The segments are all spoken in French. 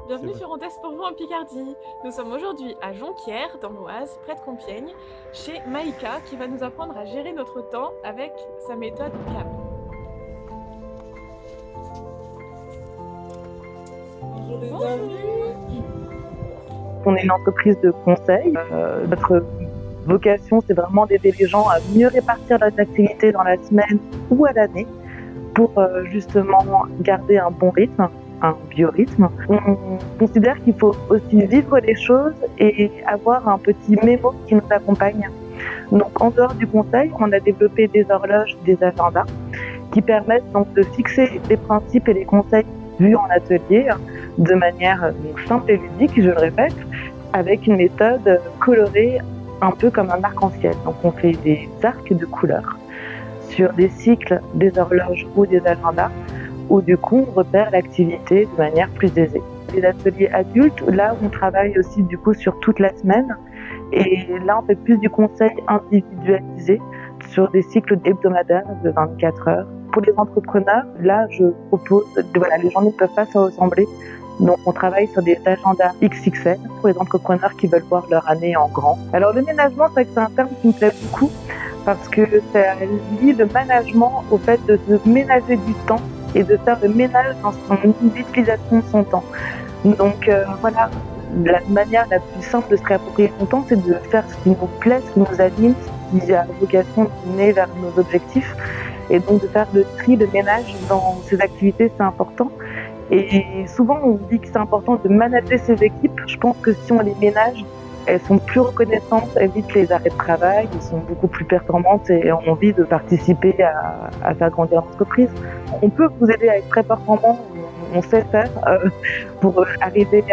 Bienvenue sur On teste pour vous en Picardie. Nous sommes aujourd'hui à Jonquière, dans l'Oise, près de Compiègne, chez Maïka qui va nous apprendre à gérer notre temps avec sa méthode CAM. Bonjour les Bonjour. amis. On est une entreprise de conseil. Notre vocation, c'est vraiment d'aider les gens à mieux répartir leurs activités dans la semaine ou à l'année pour justement garder un bon rythme, un biorhythme. On considère qu'il faut aussi vivre les choses et avoir un petit mémo qui nous accompagne. Donc en dehors du conseil, on a développé des horloges, des agendas qui permettent donc de fixer les principes et les conseils vus en atelier de manière simple et ludique, je le répète, avec une méthode colorée un peu comme un arc-en-ciel. Donc on fait des arcs de couleurs sur des cycles, des horloges ou des agendas, où du coup on repère l'activité de manière plus aisée. Les ateliers adultes, là on travaille aussi du coup sur toute la semaine, et là on fait plus du conseil individualisé sur des cycles hebdomadaires de 24 heures. Pour les entrepreneurs, là je propose, les journées ne peuvent pas se ressembler, donc on travaille sur des agendas XXL pour les entrepreneurs qui veulent voir leur année en grand. Alors le ménagement, c'est vrai que c'est un terme qui me plaît beaucoup, parce que ça lie le management au fait de se ménager du temps et de faire le ménage dans son utilisation de son temps. Donc voilà, la manière la plus simple de se réapproprier son temps, c'est de faire ce qui nous plaît, ce qui nous anime, ce qui a vocation de mener vers nos objectifs, et donc de faire le tri, le ménage dans ces activités, c'est important. Et souvent, on dit que c'est important de manager ses équipes. Je pense que si on les ménage, elles sont plus reconnaissantes, évitent les arrêts de travail, elles sont beaucoup plus performantes et ont envie de participer à faire grandir l'entreprise. On peut vous aider à être très performant, on sait faire pour arriver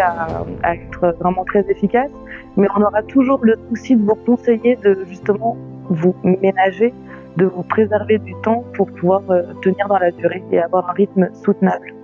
à être vraiment très efficace, mais on aura toujours le souci de vous conseiller de justement vous ménager, de vous préserver du temps pour pouvoir tenir dans la durée et avoir un rythme soutenable.